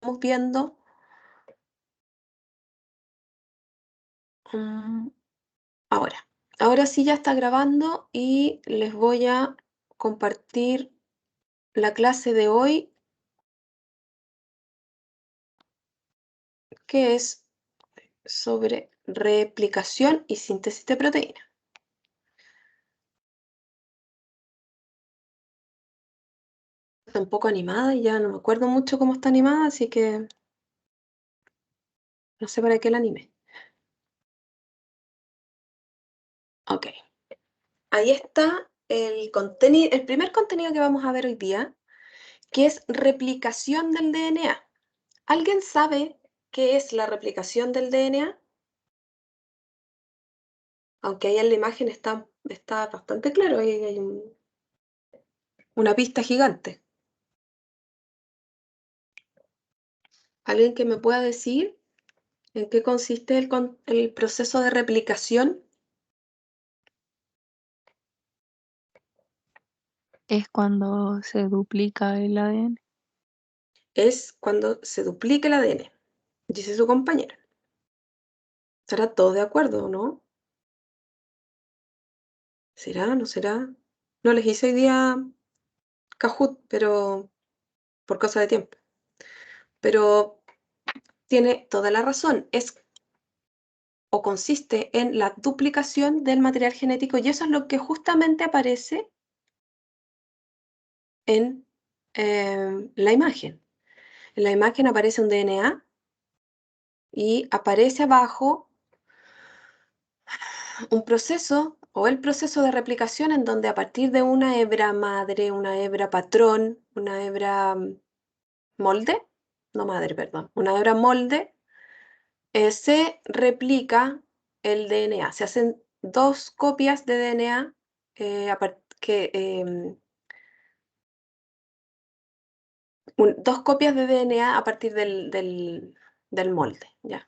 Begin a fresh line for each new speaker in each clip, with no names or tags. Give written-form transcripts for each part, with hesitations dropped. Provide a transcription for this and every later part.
estamos viendo. Ahora. Ahora sí ya está grabando y les voy a compartir la clase de hoy, que es sobre replicación y síntesis de proteína. Está un poco animada y ya no me acuerdo mucho cómo está animada, así que no sé para qué la animé. Ok. Ahí está el primer contenido que vamos a ver hoy día, que es replicación del DNA. ¿Alguien sabe qué es la replicación del DNA? Aunque ahí en la imagen está bastante claro, ahí hay una pista gigante. ¿Alguien que me pueda decir en qué consiste el proceso de replicación?
Es cuando se duplica el ADN.
Es cuando se duplica el ADN, dice su compañera. ¿Estará todo de acuerdo o no? ¿Será? ¿No será? No les hice hoy día Kahoot, pero por cosa de tiempo. Pero tiene toda la razón. Es o consiste en la duplicación del material genético y eso es lo que justamente aparece en la imagen. En la imagen aparece un DNA y aparece abajo un proceso o el proceso de replicación en donde a partir de una hebra madre, una hebra patrón, una hebra molde, no madre, perdón, una hebra molde, se replica el DNA. Se hacen dos copias de DNA dos copias de DNA a partir del molde. ¿Ya?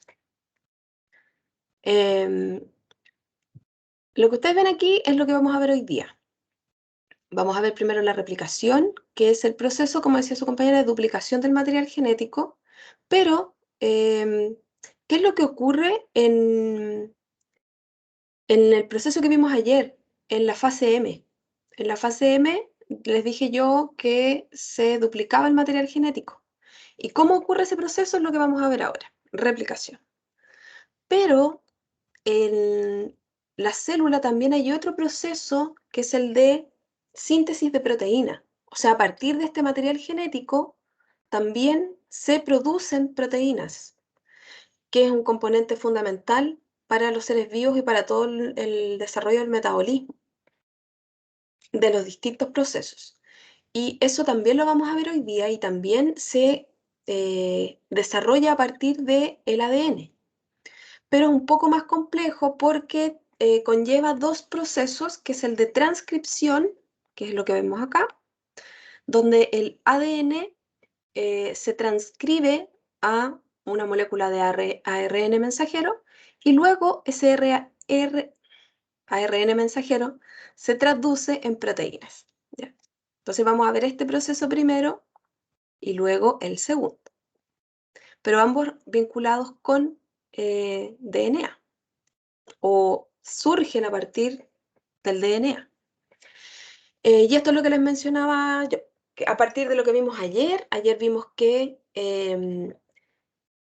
Em, lo que ustedes ven aquí es lo que vamos a ver hoy día. Vamos a ver primero la replicación, que es el proceso, como decía su compañera, de duplicación del material genético, pero ¿qué es lo que ocurre en el proceso que vimos ayer, en la fase M? En la fase M les dije yo que se duplicaba el material genético. ¿Y cómo ocurre ese proceso? Es lo que vamos a ver ahora, replicación. Pero en la célula también hay otro proceso que es el de síntesis de proteína. O sea, a partir de este material genético también se producen proteínas, que es un componente fundamental para los seres vivos y para todo el desarrollo del metabolismo de los distintos procesos. Y eso también lo vamos a ver hoy día y también se desarrolla a partir del ADN, pero es un poco más complejo porque conlleva dos procesos, que es el de transcripción, que es lo que vemos acá, donde el ADN se transcribe a una molécula de ARN mensajero y luego ese ARN mensajero se traduce en proteínas. ¿Ya? Entonces vamos a ver este proceso primero y luego el segundo, pero ambos vinculados con DNA o surgen a partir del DNA. Y esto es lo que les mencionaba yo, que a partir de lo que vimos ayer vimos que en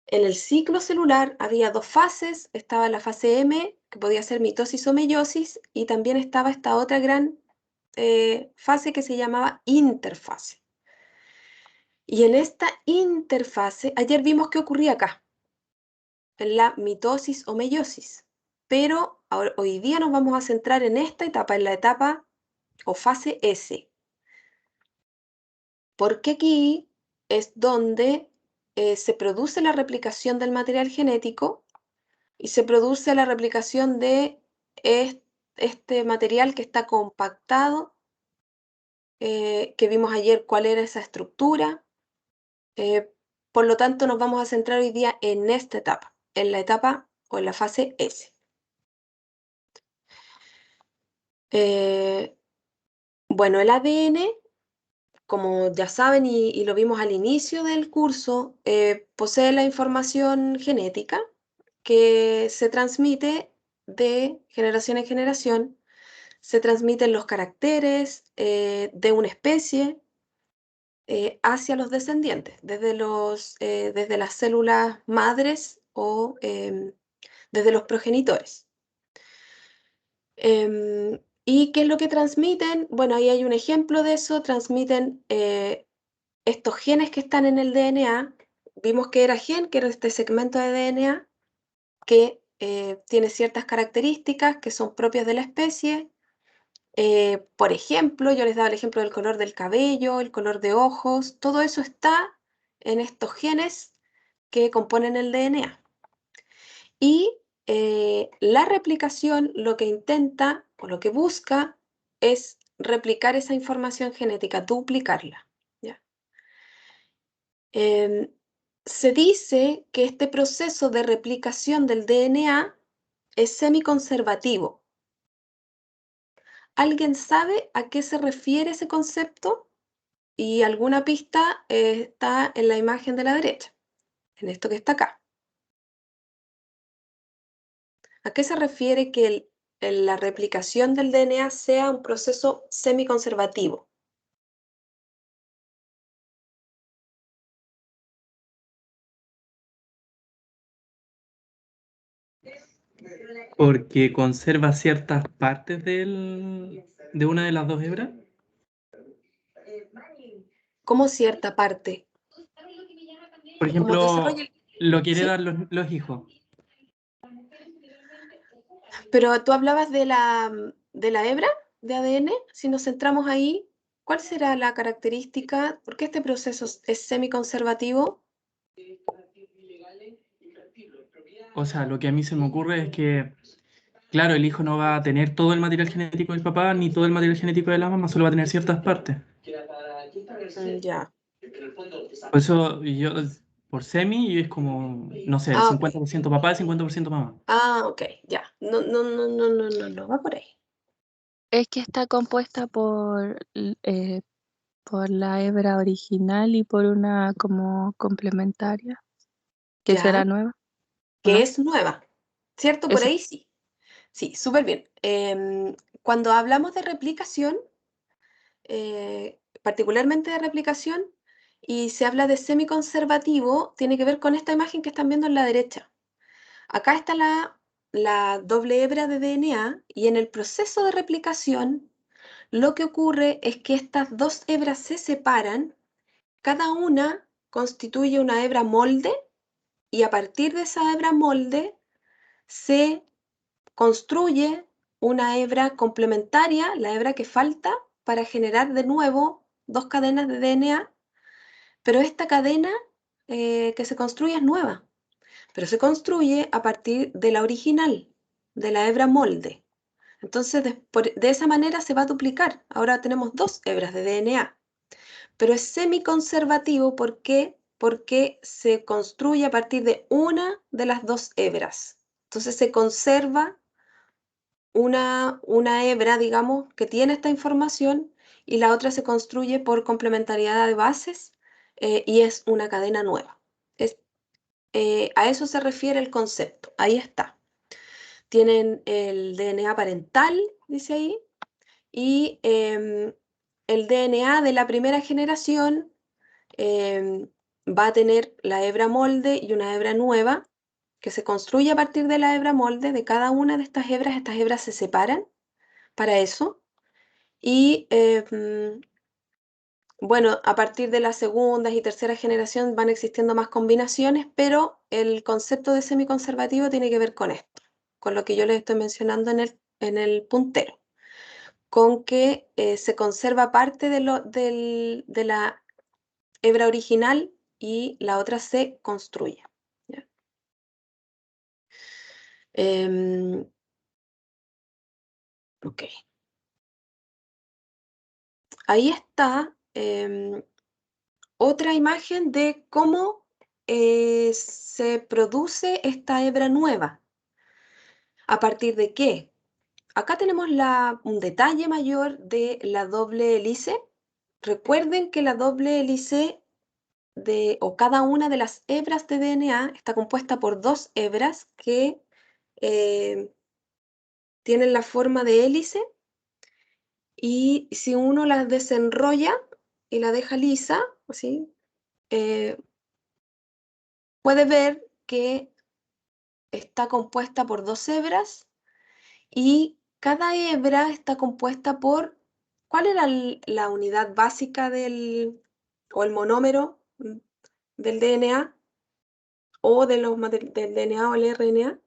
el ciclo celular había dos fases, estaba la fase M, que podía ser mitosis o meiosis, y también estaba esta otra gran fase que se llamaba interfase. Y en esta interfase, ayer vimos qué ocurría acá, en la mitosis o meiosis, pero hoy día nos vamos a centrar en esta etapa, en la etapa o fase S, porque aquí es donde se produce la replicación del material genético y se produce la replicación de este material que está compactado, que vimos ayer cuál era esa estructura. eh, por lo tanto, nos vamos a centrar hoy día en esta etapa, en la etapa o en la fase S. Bueno, el ADN como ya saben y lo vimos al inicio del curso, posee la información genética que se transmite de generación en generación. Se transmiten los caracteres de una especie hacia los descendientes, desde las células madres o desde los progenitores. ¿Y qué es lo que transmiten? Bueno, ahí hay un ejemplo de eso. Transmiten estos genes que están en el DNA. Vimos que era gen, que era este segmento de DNA que tiene ciertas características que son propias de la especie. Por ejemplo, yo les daba el ejemplo del color del cabello, el color de ojos, todo eso está en estos genes que componen el DNA. Y la replicación lo que intenta o lo que busca es replicar esa información genética, duplicarla. ¿Ya? Se dice que este proceso de replicación del DNA es semiconservativo. ¿Alguien sabe a qué se refiere ese concepto? Y alguna pista está en la imagen de la derecha, en esto que está acá. ¿A qué se refiere que la replicación del DNA sea un proceso semiconservativo?
Porque conserva ciertas partes de una de las dos hebras.
Como cierta parte,
Por
como
ejemplo,
desarrolla
lo quiere
¿sí?
dar los hijos.
Pero tú hablabas de la hebra de ADN. Si nos centramos ahí, ¿cuál será la característica? ¿Por qué este proceso es semiconservativo?
O sea, lo que a mí se me ocurre es que, claro, el hijo no va a tener todo el material genético del papá ni todo el material genético de la mamá, solo va a tener ciertas partes.
Ya.
Por eso yo, por semi, es como, no sé, el
Ah, ok.
50% papá, el 50% mamá.
Ah, ok, ya. No, no, no, no, no, no, no, va por ahí.
Es que está compuesta por la hebra original y por una como complementaria, que será
Ya.
nueva, ¿o
Que
no?
es nueva, ¿cierto? Por
Eso.
ahí sí. Sí, súper bien. Cuando hablamos de replicación, particularmente de replicación, y se habla de semiconservativo, tiene que ver con esta imagen que están viendo en la derecha. Acá está la doble hebra de DNA y en el proceso de replicación, lo que ocurre es que estas dos hebras se separan, cada una constituye una hebra molde y a partir de esa hebra molde se construye una hebra complementaria, la hebra que falta para generar de nuevo dos cadenas de DNA, pero esta cadena que se construye es nueva, pero se construye a partir de la original, de la hebra molde. Entonces, de esa manera se va a duplicar. Ahora tenemos dos hebras de DNA, pero es semiconservativo. ¿Por qué? Porque se construye a partir de una de las dos hebras. Entonces se conserva una hebra, digamos, que tiene esta información y la otra se construye por complementariedad de bases y es una cadena nueva. A eso se refiere el concepto. Ahí está. Tienen el DNA parental, dice ahí, y el DNA de la primera generación va a tener la hebra molde y una hebra nueva que se construye a partir de la hebra molde. De cada una de estas hebras se separan para eso. Y bueno, a partir de las segundas y tercera generación van existiendo más combinaciones, pero el concepto de semiconservativo tiene que ver con esto, con lo que yo les estoy mencionando en el puntero, con que se conserva parte de la hebra original y la otra se construye. ¿Ya? Em, ok. Ahí está otra imagen de cómo se produce esta hebra nueva. ¿A partir de qué? Acá tenemos un detalle mayor de la doble hélice recuerden que la doble hélice o cada una de las hebras de DNA está compuesta por 2 hebras que tienen la forma de hélice, y si uno las desenrolla y la deja lisa, así, puede ver que está compuesta por 2 hebras, y cada hebra está compuesta por, ¿cuál era la unidad básica o el monómero del DNA o del DNA o el RNA?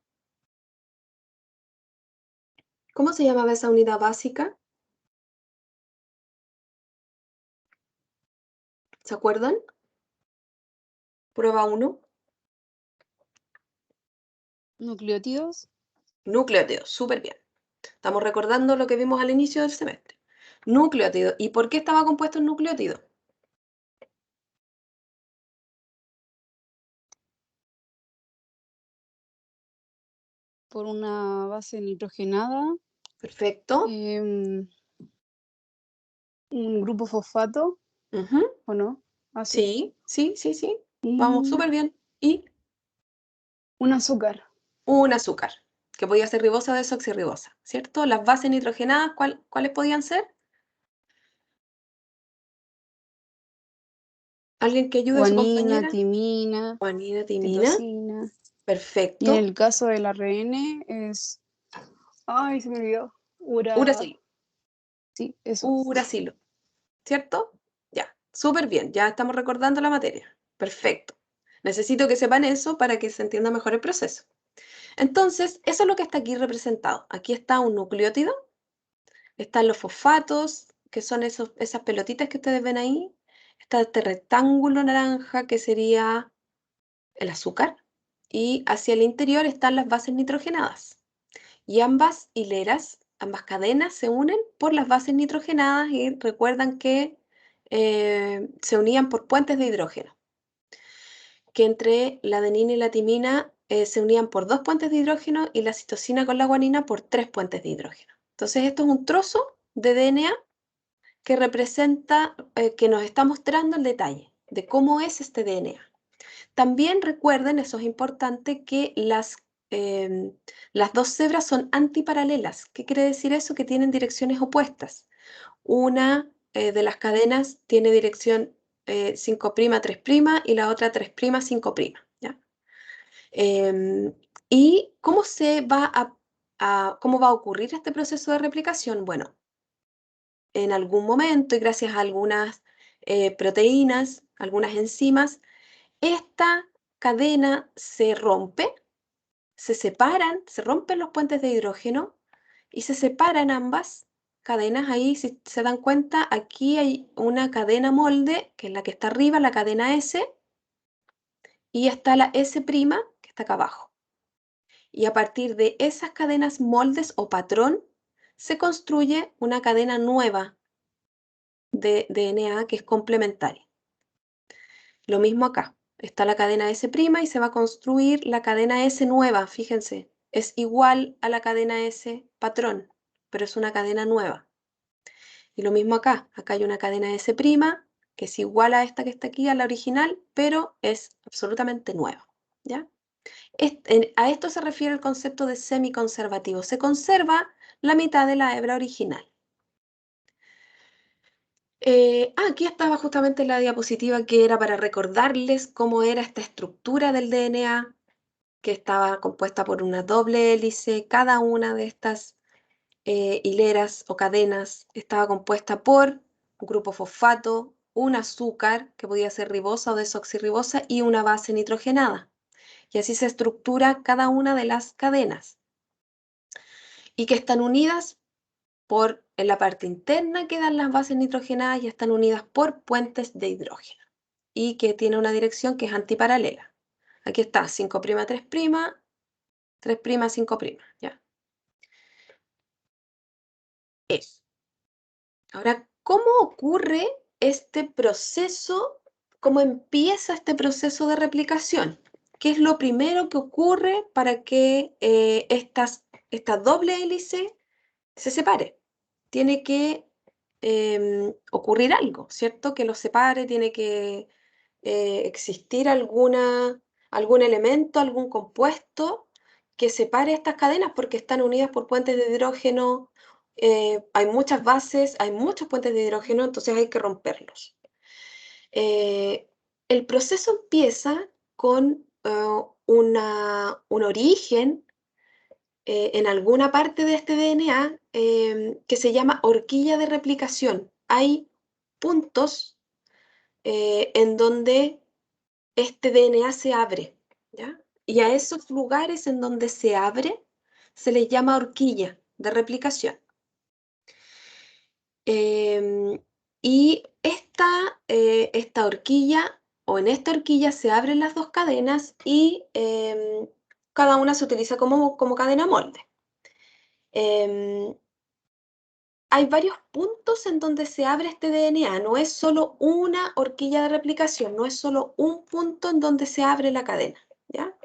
¿Cómo se llamaba esa unidad básica? ¿Se acuerdan? Prueba 1.
Nucleótidos.
Nucleótidos, súper bien. Estamos recordando lo que vimos al inicio del semestre. Nucleótido. ¿Y por qué estaba compuesto el nucleótido?
Por una base nitrogenada.
Perfecto.
Un grupo fosfato,
Ujú.
¿o no? Así.
Sí. Vamos súper bien. Y
Un azúcar.
un azúcar, que podía ser ribosa o desoxirribosa, ¿cierto? Las bases nitrogenadas, ¿cuáles podían ser? ¿Alguien que ayude a su
Guanina,
compañera?
timina,
Guanina, timina.
citosina. Y
Perfecto.
en el caso del ARN es... Ay, se me olvidó.
Uracilo.
Sí, eso.
Uracilo, ¿cierto? Ya, súper bien, ya estamos recordando la materia. Perfecto. Necesito que sepan eso para que se entienda mejor el proceso. Entonces, eso es lo que está aquí representado. Aquí está un nucleótido, están los fosfatos, que son esas pelotitas que ustedes ven ahí. Está este rectángulo naranja, que sería el azúcar, y hacia el interior están las bases nitrogenadas. Y ambas hileras, ambas cadenas se unen por las bases nitrogenadas, y recuerdan que se unían por puentes de hidrógeno, que entre la adenina y la timina se unían por 2 puentes de hidrógeno, y la citosina con la guanina por 3 puentes de hidrógeno. Entonces esto es un trozo de DNA que representa, que nos está mostrando el detalle de cómo es este DNA. También recuerden, eso es importante, que las 2 hebras son antiparalelas. ¿Qué quiere decir eso? Que tienen direcciones opuestas. Una de las cadenas tiene dirección 5', 3', y la otra 3', 5'. ¿Ya? ¿Y cómo cómo va a ocurrir este proceso de replicación? Bueno, en algún momento, y gracias a algunas proteínas, algunas enzimas, esta cadena se rompe, se separan, se rompen los puentes de hidrógeno y se separan ambas cadenas. Ahí, si se dan cuenta, aquí hay una cadena molde, que es la que está arriba, la cadena S, y está la S', que está acá abajo. Y a partir de esas cadenas moldes o patrón, se construye una cadena nueva de DNA que es complementaria. Lo mismo acá. Está la cadena S' y se va a construir la cadena S nueva, fíjense. Es igual a la cadena S patrón, pero es una cadena nueva. Y lo mismo acá. Acá hay una cadena S', que es igual a esta que está aquí, a la original, pero es absolutamente nueva. ¿Ya? A esto se refiere el concepto de semiconservativo. Se conserva la mitad de la hebra original. Aquí estaba justamente la diapositiva, que era para recordarles cómo era esta estructura del DNA, que estaba compuesta por una doble hélice. Cada una de estas hileras o cadenas estaba compuesta por un grupo fosfato, un azúcar, que podía ser ribosa o desoxirribosa, y una base nitrogenada. Y así se estructura cada una de las cadenas, y que están unidas en la parte interna quedan las bases nitrogenadas, y están unidas por puentes de hidrógeno, y que tiene una dirección que es antiparalela. Aquí está 5', 3', 3', 5', ¿ya? Eso. Ahora, ¿cómo ocurre este proceso? ¿Cómo empieza este proceso de replicación? ¿Qué es lo primero que ocurre para que esta doble hélice se separe? Tiene que ocurrir algo, ¿cierto? Que los separe, tiene que existir algún elemento, algún compuesto que separe estas cadenas porque están unidas por puentes de hidrógeno. Hay muchas bases, hay muchos puentes de hidrógeno, entonces hay que romperlos. El proceso empieza con un origen en alguna parte de este DNA que se llama horquilla de replicación. Hay puntos en donde este DNA se abre, ¿ya? Y a esos lugares en donde se abre se les llama horquilla de replicación. Y esta horquilla, o en esta horquilla se abren las dos cadenas y cada una se utiliza como cadena molde. Hay varios puntos en donde se abre este DNA, no es solo una horquilla de replicación, no es solo un punto en donde se abre la cadena, ¿ya?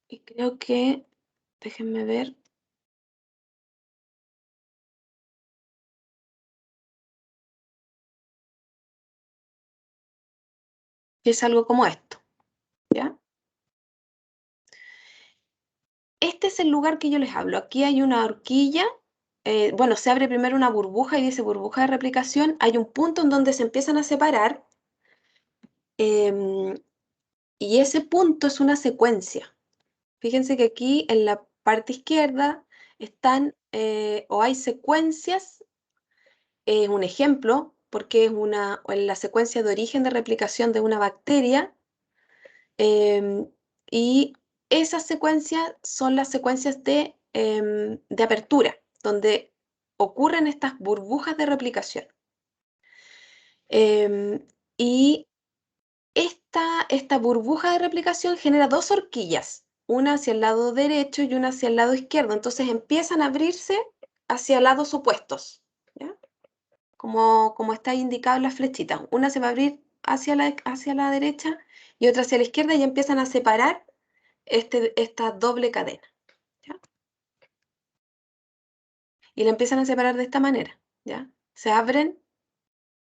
Y creo que, déjenme ver. Que es algo como esto, ¿ya? Este es el lugar que yo les hablo. Aquí hay una horquilla. Bueno, se abre primero una burbuja y dice burbuja de replicación. Hay un punto en donde se empiezan a separar y ese punto es una secuencia. Fíjense que aquí en la parte izquierda están o hay secuencias, un ejemplo, porque es la secuencia de origen de replicación de una bacteria. Y esas secuencias son las secuencias de apertura, donde ocurren estas burbujas de replicación. Y esta burbuja de replicación genera dos horquillas, una hacia el lado derecho y una hacia el lado izquierdo. Entonces empiezan a abrirse hacia lados opuestos, ¿ya? Como está indicado en la flechita. Una se va a abrir hacia la derecha y otra hacia la izquierda y empiezan a separar esta doble cadena, ¿ya? Y la empiezan a separar de esta manera, ¿ya? Se abren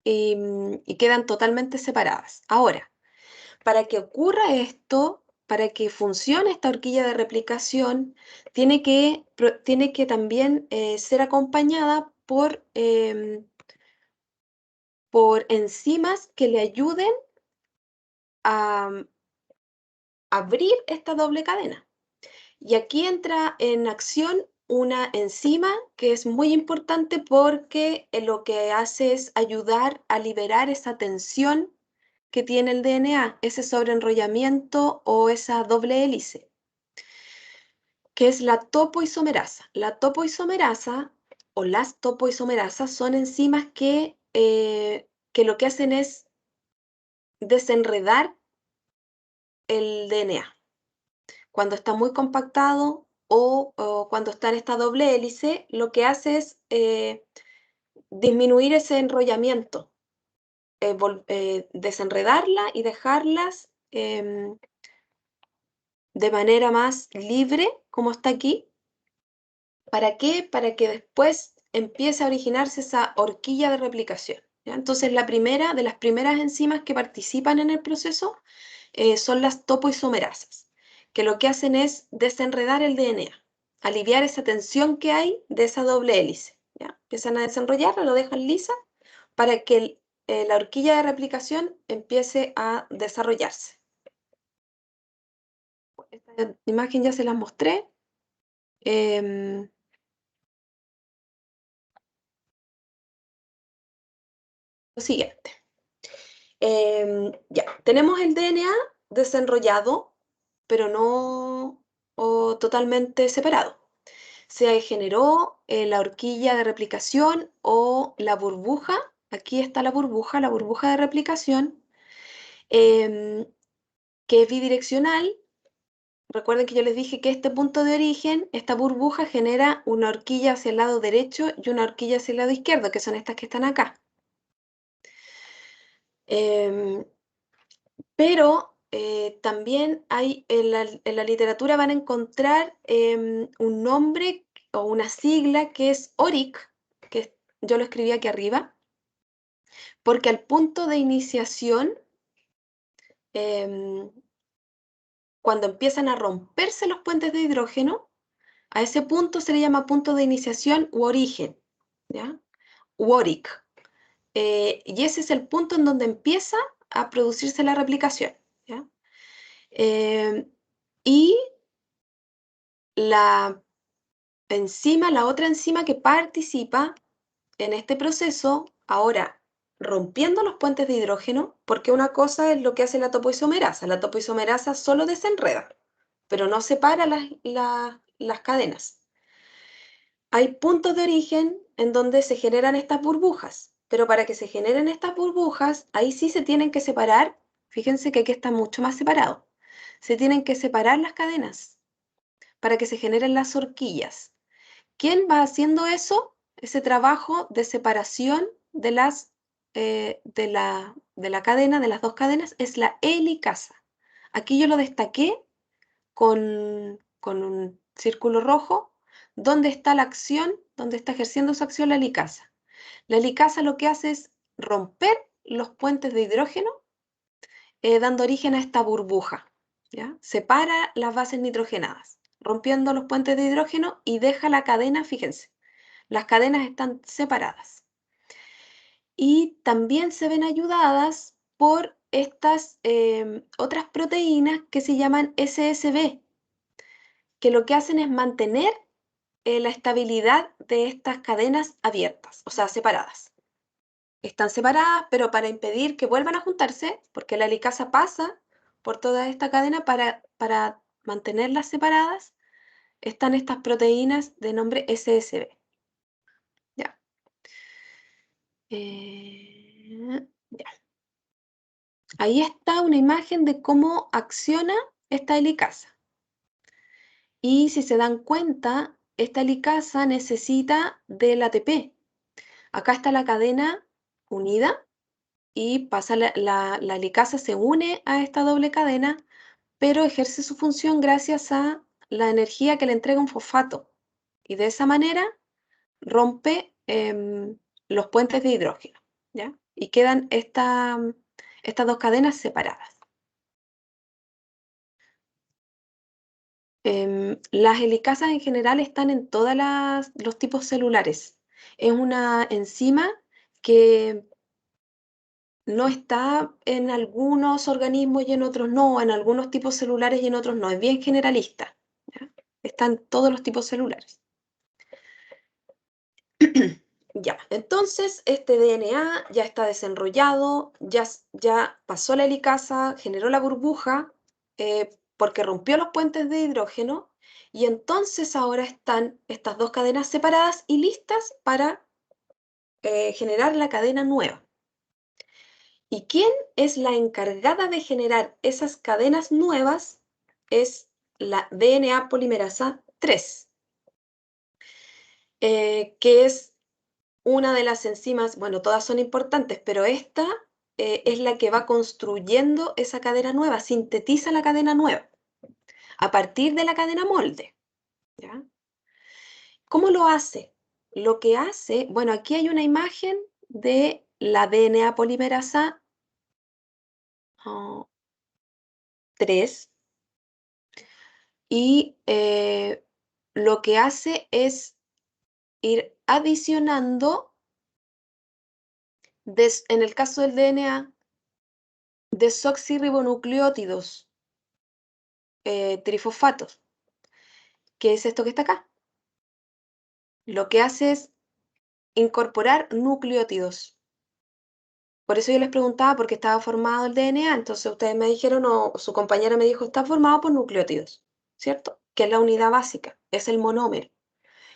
y quedan totalmente separadas. Ahora, para que ocurra esto, para que funcione esta horquilla de replicación, tiene que también ser acompañada por enzimas que le ayuden a abrir esta doble cadena. Y aquí entra en acción una enzima que es muy importante porque lo que hace es ayudar a liberar esa tensión que tiene el DNA, ese sobreenrollamiento o esa doble hélice, que es la topoisomerasa. La topoisomerasa o las topoisomerasas son enzimas que lo que hacen es desenredar el DNA. Cuando está muy compactado o cuando está en esta doble hélice, lo que hace es disminuir ese enrollamiento, desenredarla y dejarlas de manera más libre, como está aquí. ¿Para qué? Para que después empiece a originarse esa horquilla de replicación, ¿ya? Entonces, de las primeras enzimas que participan en el proceso son las topoisomerasas, que lo que hacen es desenredar el DNA, aliviar esa tensión que hay de esa doble hélice, ¿ya? Empiezan a desenrollarla, lo dejan lisa para que la horquilla de replicación empiece a desarrollarse. Esta imagen ya se las mostré. Lo siguiente. Ya, tenemos el DNA desenrollado, pero no totalmente separado. Se generó la horquilla de replicación o la burbuja. Aquí está la burbuja de replicación, que es bidireccional. Recuerden que yo les dije que este punto de origen, esta burbuja genera una horquilla hacia el lado derecho y una horquilla hacia el lado izquierdo, que son estas que están acá. Pero también hay en la literatura van a encontrar un nombre o una sigla que es ORIC, que yo lo escribí aquí arriba, porque al punto de iniciación, cuando empiezan a romperse los puentes de hidrógeno, a ese punto se le llama punto de iniciación u origen, ¿ya? U ORIC. Y ese es el punto en donde empieza a producirse la replicación, ¿ya? Y la otra enzima que participa en este proceso, ahora rompiendo los puentes de hidrógeno, porque una cosa es lo que hace la topoisomerasa. La topoisomerasa solo desenreda, pero no separa las cadenas. Hay puntos de origen en donde se generan estas burbujas, pero para que se generen estas burbujas, ahí sí se tienen que separar. Fíjense que aquí está mucho más separado. Se tienen que separar las cadenas para que se generen las horquillas. ¿Quién va haciendo eso? Ese trabajo de separación de la cadena, de las dos cadenas, es la helicasa. Aquí yo lo destaqué con un círculo rojo, donde está la acción, donde está ejerciendo su acción la helicasa. La helicasa lo que hace es romper los puentes de hidrógeno, dando origen a esta burbuja, ¿ya? Separa las bases nitrogenadas, rompiendo los puentes de hidrógeno y deja la cadena, fíjense, las cadenas están separadas. Y también se ven ayudadas por estas otras proteínas que se llaman SSB, que lo que hacen es mantener la estabilidad de estas cadenas abiertas, o sea, separadas. Están separadas, pero para impedir que vuelvan a juntarse, porque la helicasa pasa por toda esta cadena para mantenerlas separadas, están estas proteínas de nombre SSB. Ya. Ya. Ahí está una imagen de cómo acciona esta helicasa. Y si se dan cuenta, esta helicasa necesita del ATP. Acá está la cadena unida y pasa la helicasa se une a esta doble cadena, pero ejerce su función gracias a la energía que le entrega un fosfato. Y de esa manera rompe los puentes de hidrógeno, ¿ya? Y quedan estas dos cadenas separadas. Las helicasas en general están en todos los tipos celulares. Es una enzima que no está en algunos organismos y en otros no, en algunos tipos celulares y en otros no. Es bien generalista, ¿ya? Está en todos los tipos celulares. Ya, entonces este DNA ya está desenrollado, ya pasó la helicasa, generó la burbuja, porque rompió los puentes de hidrógeno, y entonces ahora están estas dos cadenas separadas y listas para generar la cadena nueva. ¿Y quién es la encargada de generar esas cadenas nuevas? Es la DNA polimerasa 3, que es una de las enzimas, bueno, todas son importantes, pero esta es la que va construyendo esa cadena nueva, sintetiza la cadena nueva a partir de la cadena molde, ¿ya? ¿Cómo lo hace? Lo que hace, bueno, aquí hay una imagen de la DNA polimerasa 3 y lo que hace es ir adicionando, en el caso del DNA, desoxirribonucleótidos trifosfatos, que es esto que está acá. Lo que hace es incorporar nucleótidos. Por eso yo les preguntaba por qué estaba formado el DNA, entonces ustedes me dijeron, o su compañera me dijo, está formado por nucleótidos, ¿cierto? Que es la unidad básica, es el monómero.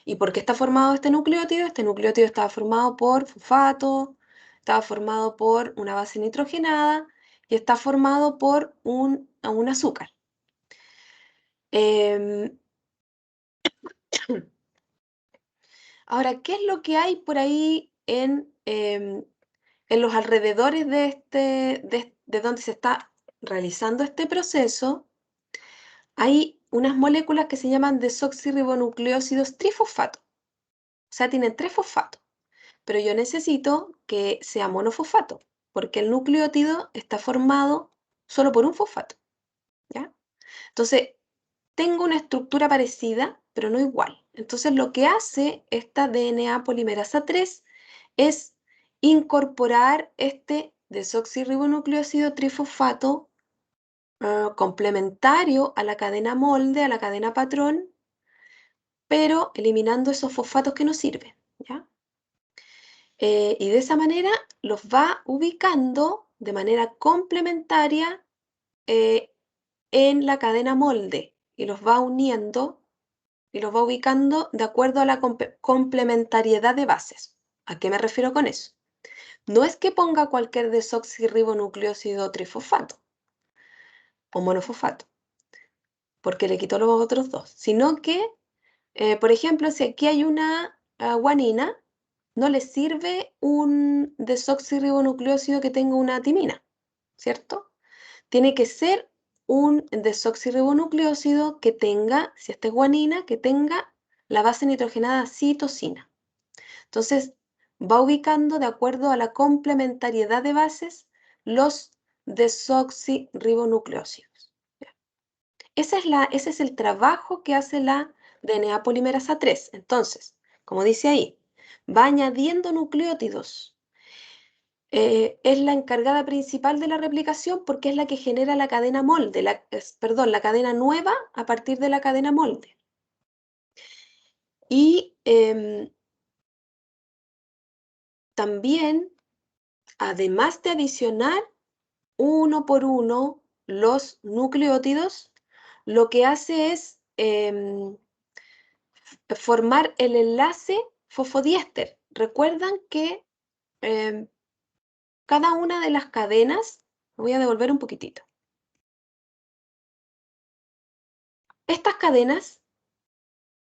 ¿Y por qué está formado este nucleótido? Este nucleótido estaba formado por fosfato, estaba formado por una base nitrogenada y está formado por un azúcar. Ahora, ¿qué es lo que hay por ahí en los alrededores de donde se está realizando este proceso? Hay unas moléculas que se llaman desoxirribonucleósidos trifosfato. O sea, tienen 3 fosfatos. Pero yo necesito que sea monofosfato, porque el nucleótido está formado solo por un fosfato, ¿ya? Entonces, tengo una estructura parecida, pero no igual. Entonces, lo que hace esta DNA polimerasa 3 es incorporar este desoxirribonucleósido trifosfato complementario a la cadena molde, a la cadena patrón, pero eliminando esos fosfatos que no sirven, ¿ya? Y de esa manera los va ubicando de manera complementaria en la cadena molde y los va uniendo y los va ubicando de acuerdo a la complementariedad de bases. ¿A qué me refiero con eso? No es que ponga cualquier desoxirribonucleósido trifosfato o monofosfato, porque le quitó los otros dos, sino que, por ejemplo, si aquí hay una guanina, no le sirve un desoxirribonucleósido que tenga una timina, ¿cierto? Tiene que ser un desoxirribonucleósido que tenga, si esta es guanina, que tenga la base nitrogenada citosina. Entonces, va ubicando de acuerdo a la complementariedad de bases los desoxirribonucleósidos. Ese es el trabajo que hace la DNA polimerasa 3. Entonces, como dice ahí, va añadiendo nucleótidos. Es la encargada principal de la replicación porque es la que genera la cadena molde, la cadena nueva a partir de la cadena molde. Y también, además de adicionar uno por uno los nucleótidos, lo que hace es formar el enlace fosfodiéster. Recuerdan que cada una de las cadenas, voy a devolver un poquitito. Estas cadenas,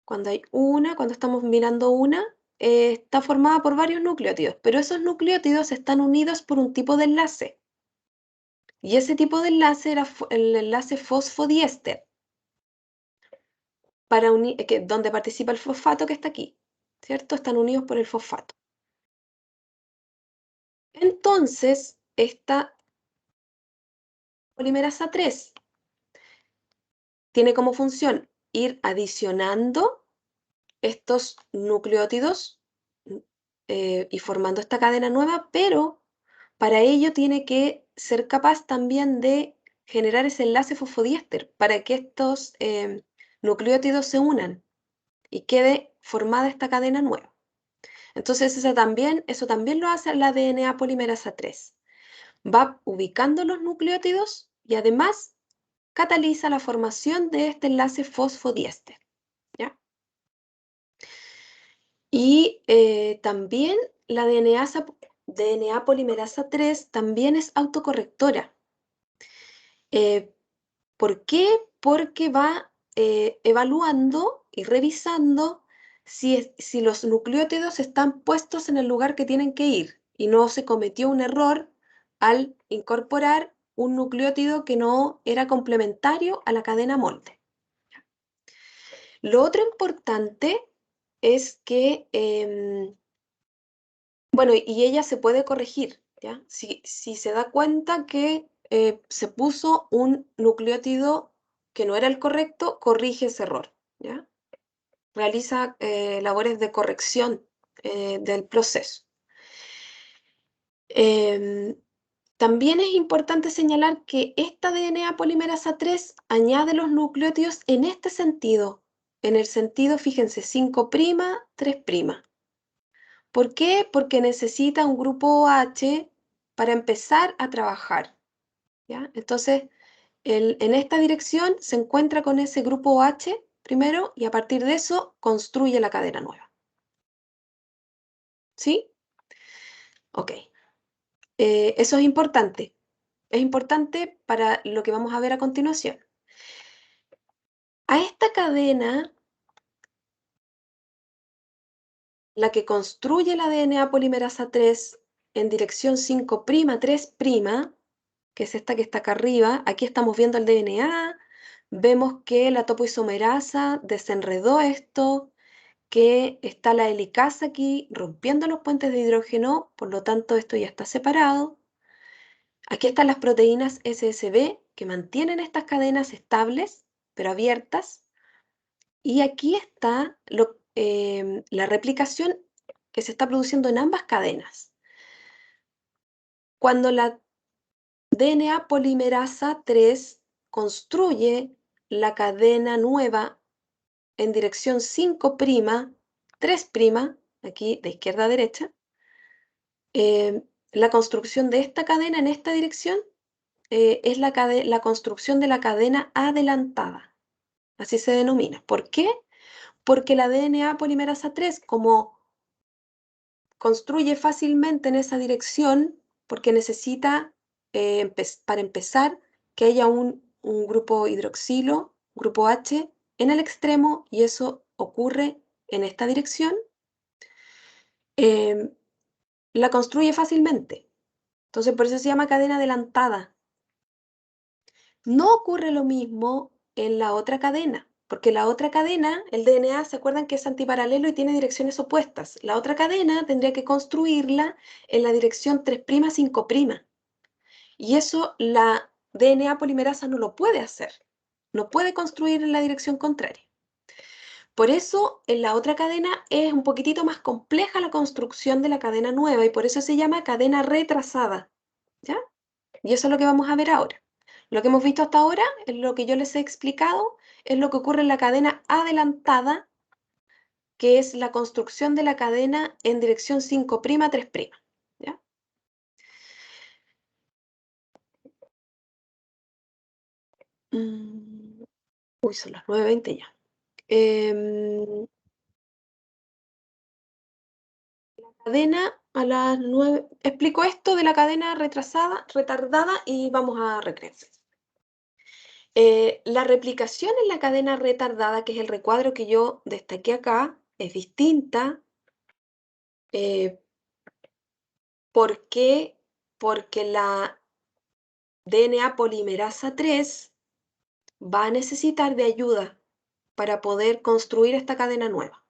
cuando estamos mirando una, está formada por varios nucleótidos, pero esos nucleótidos están unidos por un tipo de enlace. Y ese tipo de enlace era el enlace fosfodiéster, donde participa el fosfato que está aquí, ¿cierto? Están unidos por el fosfato. Entonces, esta polimerasa 3 tiene como función ir adicionando estos nucleótidos y formando esta cadena nueva, pero para ello tiene que ser capaz también de generar ese enlace fosfodiéster para que estos nucleótidos se unan y quede formada esta cadena nueva. Entonces eso también lo hace la DNA polimerasa 3. Va ubicando los nucleótidos y además cataliza la formación de este enlace fosfodiéster, ¿ya? Y también la DNA polimerasa 3 también es autocorrectora. ¿Por qué? Porque va evaluando y revisando si los nucleótidos están puestos en el lugar que tienen que ir y no se cometió un error al incorporar un nucleótido que no era complementario a la cadena molde. Lo otro importante es que, bueno, y ella se puede corregir, ¿ya? Si se da cuenta que se puso un nucleótido que no era el correcto, corrige ese error, ¿ya? Realiza labores de corrección del proceso. También es importante señalar que esta DNA polimerasa 3 añade los nucleótidos en este sentido, en el sentido, fíjense, 5', 3'. ¿Por qué? Porque necesita un grupo OH para empezar a trabajar, ¿ya? Entonces, en esta dirección se encuentra con ese grupo OH primero y a partir de eso construye la cadena nueva. ¿Sí? Ok. Eso es importante. Es importante para lo que vamos a ver a continuación. A esta cadena, la que construye la DNA polimerasa 3 en dirección 5', 3', que es esta que está acá arriba, aquí estamos viendo el DNA, vemos que la topoisomerasa desenredó esto, que está la helicasa aquí rompiendo los puentes de hidrógeno, por lo tanto esto ya está separado. Aquí están las proteínas SSB que mantienen estas cadenas estables, pero abiertas. Y aquí está la replicación que se está produciendo en ambas cadenas. Cuando la DNA polimerasa 3 construye la cadena nueva en dirección 5', 3', aquí de izquierda a derecha, la construcción de esta cadena en esta dirección es la construcción de la cadena adelantada. Así se denomina. ¿Por qué? Porque la DNA polimerasa 3, como construye fácilmente en esa dirección, porque necesita, para empezar, que haya un grupo hidroxilo, grupo H, en el extremo, y eso ocurre en esta dirección, la construye fácilmente. Entonces, por eso se llama cadena adelantada. No ocurre lo mismo en la otra cadena, porque la otra cadena, el DNA, ¿se acuerdan que es antiparalelo y tiene direcciones opuestas? La otra cadena tendría que construirla en la dirección 3', 5'. Y eso la DNA polimerasa no lo puede hacer. No puede construir en la dirección contraria. Por eso, en la otra cadena es un poquitito más compleja la construcción de la cadena nueva y por eso se llama cadena retrasada, ¿ya? Y eso es lo que vamos a ver ahora. Lo que hemos visto hasta ahora, es lo que yo les he explicado, es lo que ocurre en la cadena adelantada, que es la construcción de la cadena en dirección 5', 3', ¿ya? Uy, son las 9:20 ya. Cadena a las 9. Explico esto de la cadena retardada y vamos a recreo. La replicación en la cadena retardada, que es el recuadro que yo destaqué acá, es distinta. ¿Por qué? Porque la DNA polimerasa 3 va a necesitar de ayuda para poder construir esta cadena nueva.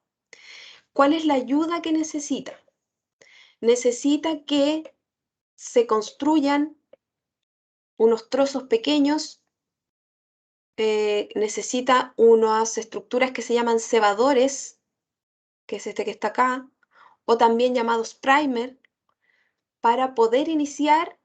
¿Cuál es la ayuda que necesita? Necesita que se construyan unos trozos pequeños, necesita unas estructuras que se llaman cebadores, que es este que está acá, o también llamados primer, para poder iniciar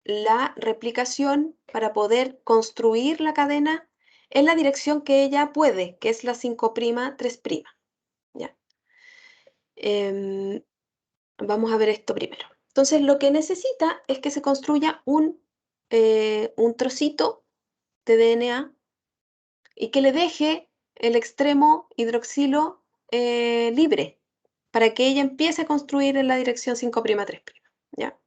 la replicación, para poder construir la cadena en la dirección que ella puede, que es la 5', 3'. ¿Ya? Vamos a ver esto primero. Entonces, lo que necesita es que se construya un trocito de DNA y que le deje el extremo hidroxilo libre para que ella empiece a construir en la dirección 5', 3'. ¿Ya?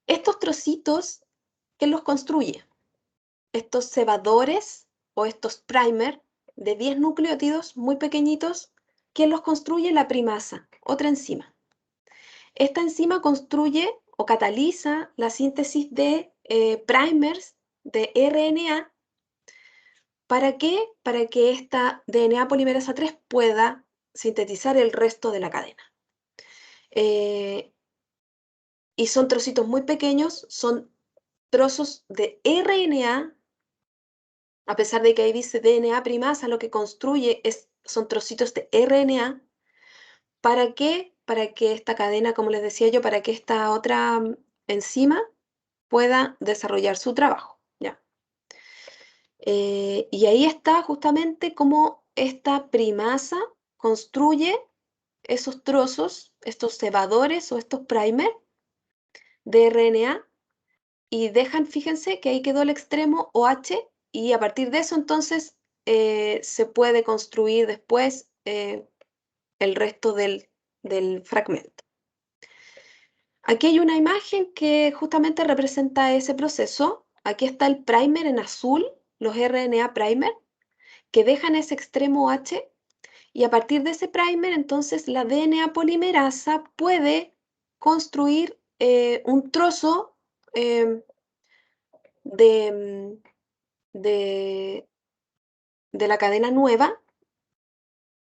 Estos trocitos, ¿quién los construye? Estos cebadores o estos primer de 10 nucleótidos muy pequeñitos, ¿quién los construye? La primasa, otra enzima. Esta enzima construye o cataliza la síntesis de primers de RNA. ¿Para qué? Para que esta DNA polimerasa 3 pueda sintetizar el resto de la cadena. Y son trocitos muy pequeños, son trozos de RNA, a pesar de que ahí dice DNA primasa, lo que construye son trocitos de RNA. ¿Para qué? Para que esta cadena, como les decía yo, para que esta otra enzima pueda desarrollar su trabajo. ¿Ya? Y ahí está justamente cómo esta primasa construye esos trozos, estos cebadores o estos primer de RNA y dejan, fíjense que ahí quedó el extremo OH y a partir de eso entonces se puede construir después el resto del fragmento. Aquí hay una imagen que justamente representa ese proceso. Aquí está el primer en azul, los RNA primer, que dejan ese extremo OH y a partir de ese primer entonces la DNA polimerasa puede construir un trozo de de la cadena nueva,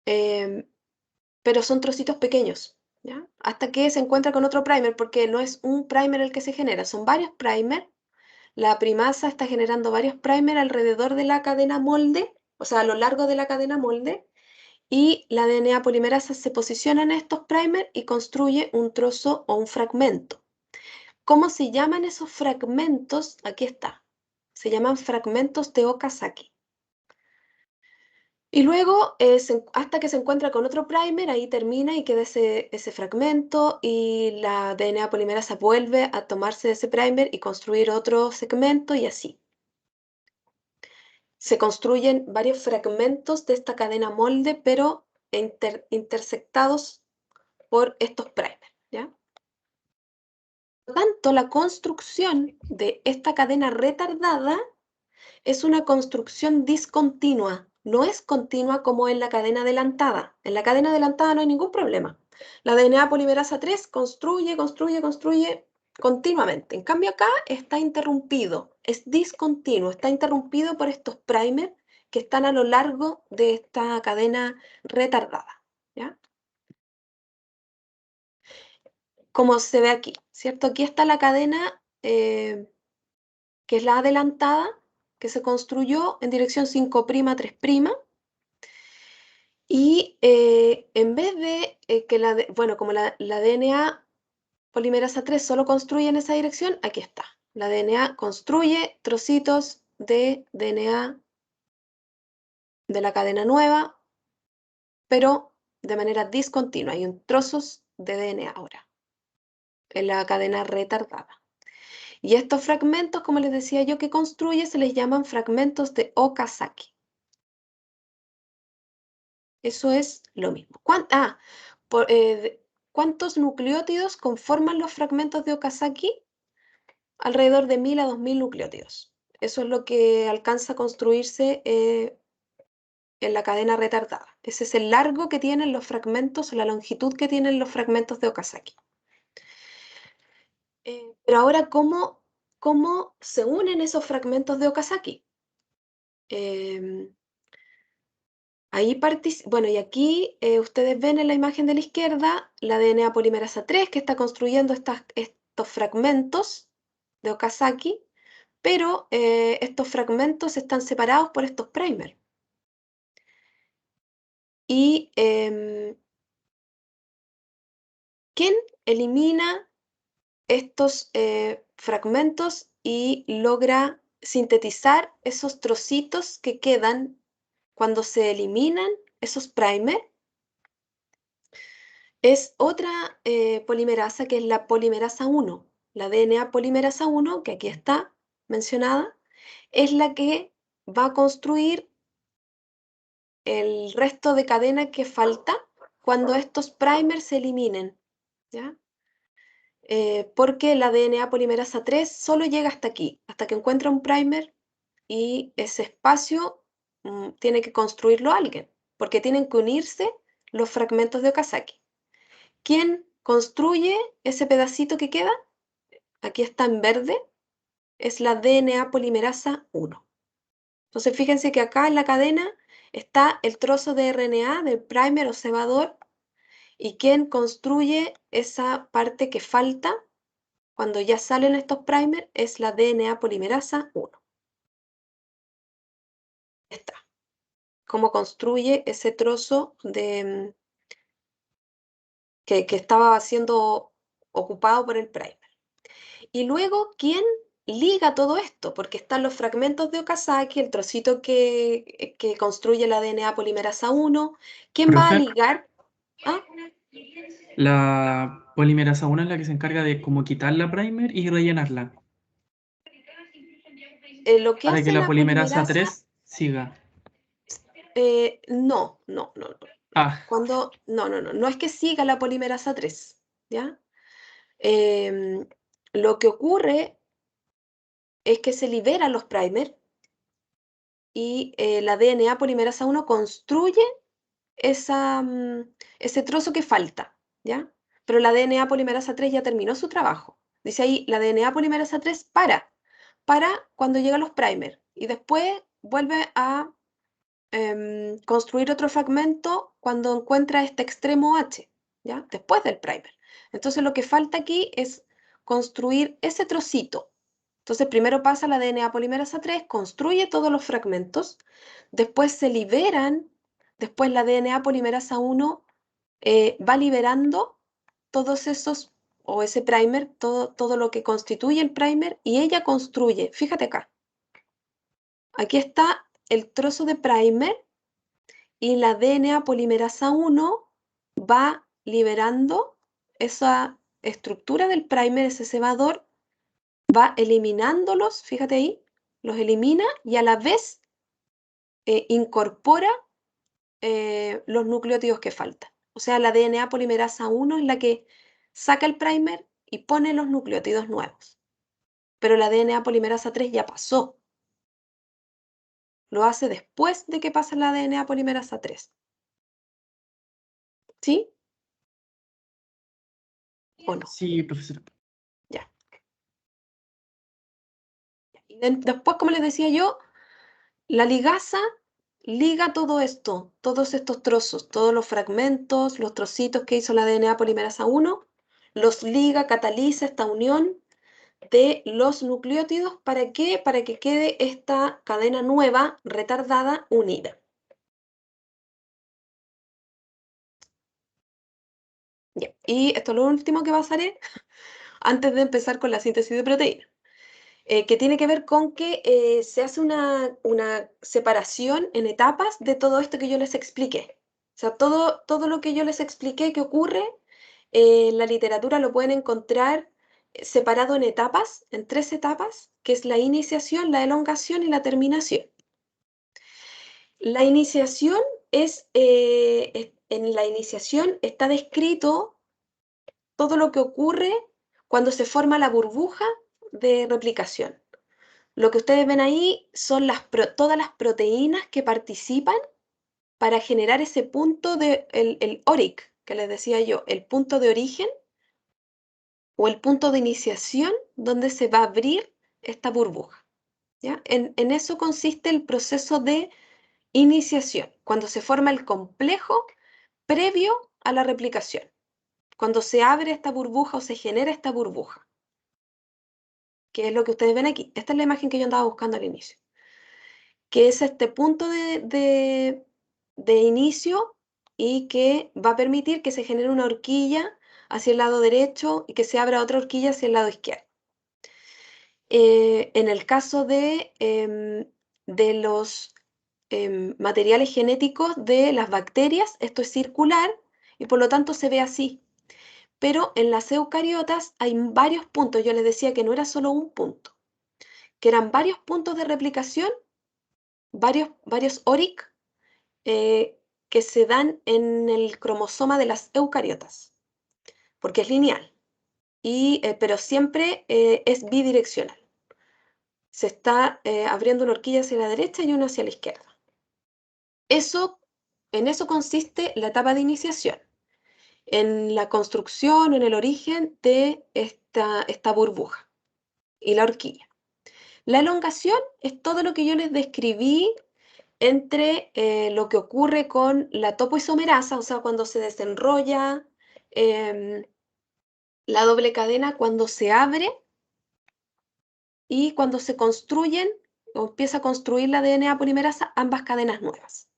pero son trocitos pequeños, ¿ya? Hasta que se encuentra con otro primer, porque no es un primer el que se genera, son varios primers. La primasa está generando varios primers alrededor de la cadena molde, o sea, a lo largo de la cadena molde, y la DNA polimerasa se posiciona en estos primers y construye un trozo o un fragmento. ¿Cómo se llaman esos fragmentos? Aquí está. Se llaman fragmentos de Okazaki. Y luego, hasta que se encuentra con otro primer, ahí termina y queda ese fragmento y la DNA polimerasa vuelve a tomarse de ese primer y construir otro segmento y así. Se construyen varios fragmentos de esta cadena molde, pero intersectados por estos primers, ¿ya? Por lo tanto, la construcción de esta cadena retardada es una construcción discontinua, no es continua como en la cadena adelantada. En la cadena adelantada no hay ningún problema. La DNA polimerasa 3 construye continuamente. En cambio acá está interrumpido, es discontinuo, está interrumpido por estos primers que están a lo largo de esta cadena retardada, ¿ya? Como se ve aquí, ¿cierto? Aquí está la cadena que es la adelantada, que se construyó en dirección 5', 3', y en vez de que como la DNA polimerasa 3 solo construye en esa dirección, aquí está. La DNA construye trocitos de DNA de la cadena nueva, pero de manera discontinua. Hay trozos de DNA ahora en la cadena retardada. Y estos fragmentos, como les decía yo, que construye, se les llaman fragmentos de Okazaki. Eso es lo mismo. ¿Cuántos nucleótidos conforman los fragmentos de Okazaki? Alrededor de 1000 a 2000 nucleótidos. Eso es lo que alcanza a construirse en la cadena retardada. Ese es el largo que tienen los fragmentos, o la longitud que tienen los fragmentos de Okazaki. Pero ahora, ¿cómo se unen esos fragmentos de Okazaki? Bueno, y aquí ustedes ven en la imagen de la izquierda la DNA polimerasa 3 que está construyendo estos fragmentos de Okazaki, pero estos fragmentos están separados por estos primers. Y ¿quién elimina estos fragmentos y logra sintetizar esos trocitos que quedan cuando se eliminan esos primers? Es otra polimerasa que es la polimerasa 1. La DNA polimerasa 1, que aquí está mencionada, es la que va a construir el resto de cadena que falta cuando estos primers se eliminen, ¿ya? Porque la DNA polimerasa 3 solo llega hasta aquí, hasta que encuentra un primer y ese espacio tiene que construirlo alguien, porque tienen que unirse los fragmentos de Okazaki. ¿Quién construye ese pedacito que queda? Aquí está en verde, es la DNA polimerasa 1. Entonces fíjense que acá en la cadena está el trozo de RNA del primer o cebador, y quien construye esa parte que falta cuando ya salen estos primers es la DNA polimerasa 1. Está. Cómo construye ese trozo de que estaba siendo ocupado por el primer. Y luego, ¿quién liga todo esto? Porque están los fragmentos de Okazaki, el trocito que construye la DNA polimerasa 1. ¿Quién va a
Profe,
ligar? ¿Ah?
la polimerasa 1 es la que se encarga de como quitar la primer y rellenarla,
Lo que
para que
hace
la
la
polimerasa
polimerasa,
3 siga.
no.
Ah,
No es que siga la polimerasa 3, ¿ya? Lo que ocurre es que se liberan los primers y la DNA polimerasa 1 construye ese trozo que falta, ¿ya? Pero la DNA polimerasa 3 ya terminó su trabajo. Dice ahí, la DNA polimerasa 3 para cuando llegan los primers y después vuelve a construir otro fragmento cuando encuentra este extremo H, ¿ya? Después del primer. Entonces lo que falta aquí es construir ese trocito. Entonces primero pasa la DNA polimerasa 3, construye todos los fragmentos, después se liberan, después la DNA polimerasa 1 va liberando todos esos, o ese primer, todo lo que constituye el primer, y ella construye, fíjate acá, aquí está el trozo de primer, y la DNA polimerasa 1 va liberando esa estructura del primer, ese cebador, va eliminándolos, fíjate ahí, los elimina y a la vez incorpora los nucleótidos que faltan. O sea, la DNA polimerasa 1 es la que saca el primer y pone los nucleótidos nuevos. Pero la DNA polimerasa 3 ya pasó. Lo hace después de que pasa la DNA polimerasa 3. ¿Sí? ¿O no?
Sí, profesora.
Ya. Y después, como les decía yo, la ligasa liga todo esto, todos estos trozos, todos los fragmentos, los trocitos que hizo la DNA polimerasa 1, los liga, cataliza esta unión de los nucleótidos. ¿Para qué? Para que quede esta cadena nueva, retardada, unida. Ya. Y esto es lo último que pasaré antes de empezar con la síntesis de proteínas. Que tiene que ver con que se hace una separación en etapas de todo esto que yo les expliqué. O sea, todo lo que yo les expliqué que ocurre, en la literatura lo pueden encontrar separado en etapas, en 3 etapas, que es la iniciación, la elongación y la terminación. La iniciación en la iniciación está descrito todo lo que ocurre cuando se forma la burbuja de replicación. Lo que ustedes ven ahí son todas las proteínas que participan para generar ese punto de el ORIC, que les decía yo, el punto de origen o el punto de iniciación donde se va a abrir esta burbuja. ¿Ya? En eso consiste el proceso de iniciación, cuando se forma el complejo previo a la replicación, cuando se abre esta burbuja o se genera esta burbuja, que es lo que ustedes ven aquí. Esta es la imagen que yo andaba buscando al inicio, que es este punto de inicio y que va a permitir que se genere una horquilla hacia el lado derecho y que se abra otra horquilla hacia el lado izquierdo. En el caso de los materiales genéticos de las bacterias, esto es circular y por lo tanto se ve así. Pero en las eucariotas hay varios puntos. Yo les decía que no era solo un punto, que eran varios puntos de replicación, varios ORIC, que se dan en el cromosoma de las eucariotas, porque es lineal, pero siempre es bidireccional. Se está abriendo una horquilla hacia la derecha y una hacia la izquierda. En eso consiste la etapa de iniciación, en la construcción, en el origen de esta burbuja y la horquilla. La elongación es todo lo que yo les describí entre lo que ocurre con la topoisomerasa, o sea, cuando se desenrolla la doble cadena, cuando se abre y cuando se construyen o empieza a construir la DNA polimerasa, ambas cadenas nuevas.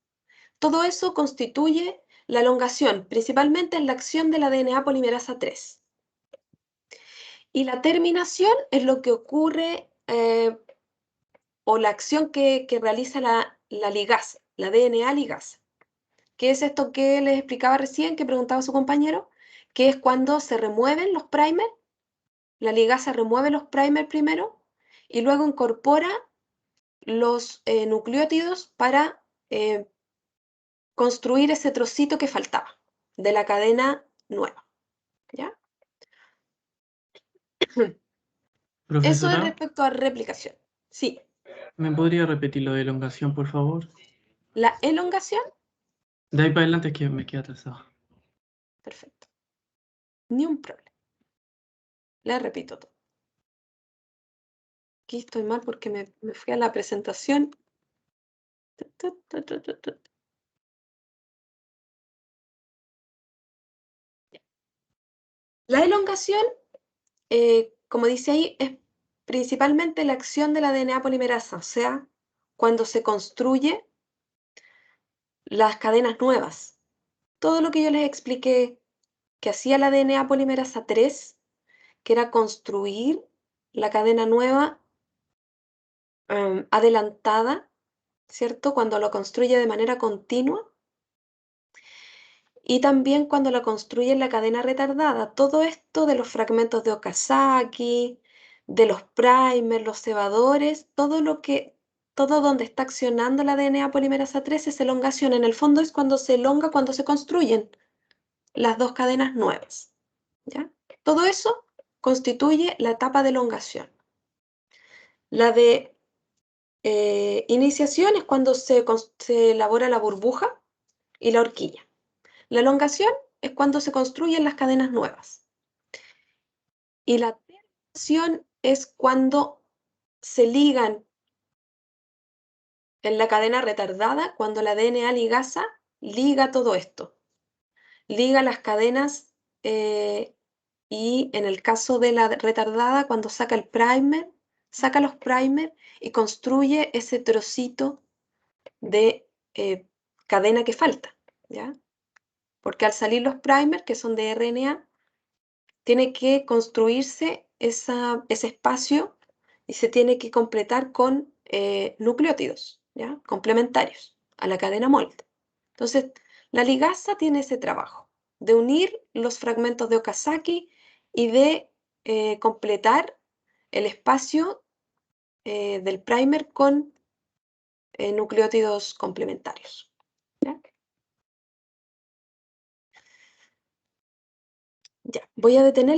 Todo eso constituye la elongación, principalmente en la acción de la DNA polimerasa 3. Y la terminación es lo que ocurre o la acción que realiza la ligasa, la DNA ligasa. ¿Qué es esto que les explicaba recién, que preguntaba su compañero? Que es cuando se remueven los primers, la ligasa remueve los primers primero y luego incorpora los nucleótidos para construir ese trocito que faltaba de la cadena nueva. ¿Ya? Eso es
Profesora,
respecto a replicación. Sí,
¿me podría repetir lo de elongación, por favor?
la elongación,
De ahí para adelante es que me queda atrasado.
perfecto. Ni un problema. Le repito todo. Aquí estoy mal porque me fui a la presentación La elongación, como dice ahí, es principalmente la acción de la DNA polimerasa, o sea, cuando se construye las cadenas nuevas. Todo lo que yo les expliqué que hacía la DNA polimerasa 3, que era construir la cadena nueva adelantada, ¿cierto? Cuando lo construye de manera continua. Y también cuando la construye en la cadena retardada. Todo esto de los fragmentos de Okazaki, de los primers, los cebadores, todo donde está accionando la DNA polimerasa 3 es elongación. En el fondo es cuando se elonga, cuando se construyen las dos cadenas nuevas, ¿ya? Todo eso constituye la etapa de elongación. La de iniciación es cuando se elabora la burbuja y la horquilla. La elongación es cuando se construyen las cadenas nuevas. Y la terminación es cuando se ligan en la cadena retardada, cuando la DNA ligasa liga todo esto. Liga las cadenas y en el caso de la retardada, cuando saca el primer, saca los primers y construye ese trocito de cadena que falta, ¿ya? Porque al salir los primers, que son de RNA, tiene que construirse ese espacio y se tiene que completar con nucleótidos, ¿ya? Complementarios a la cadena MOLT. Entonces, la ligasa tiene ese trabajo de unir los fragmentos de Okazaki y de completar el espacio del primer con nucleótidos complementarios, ¿ya? Ya, voy a detener la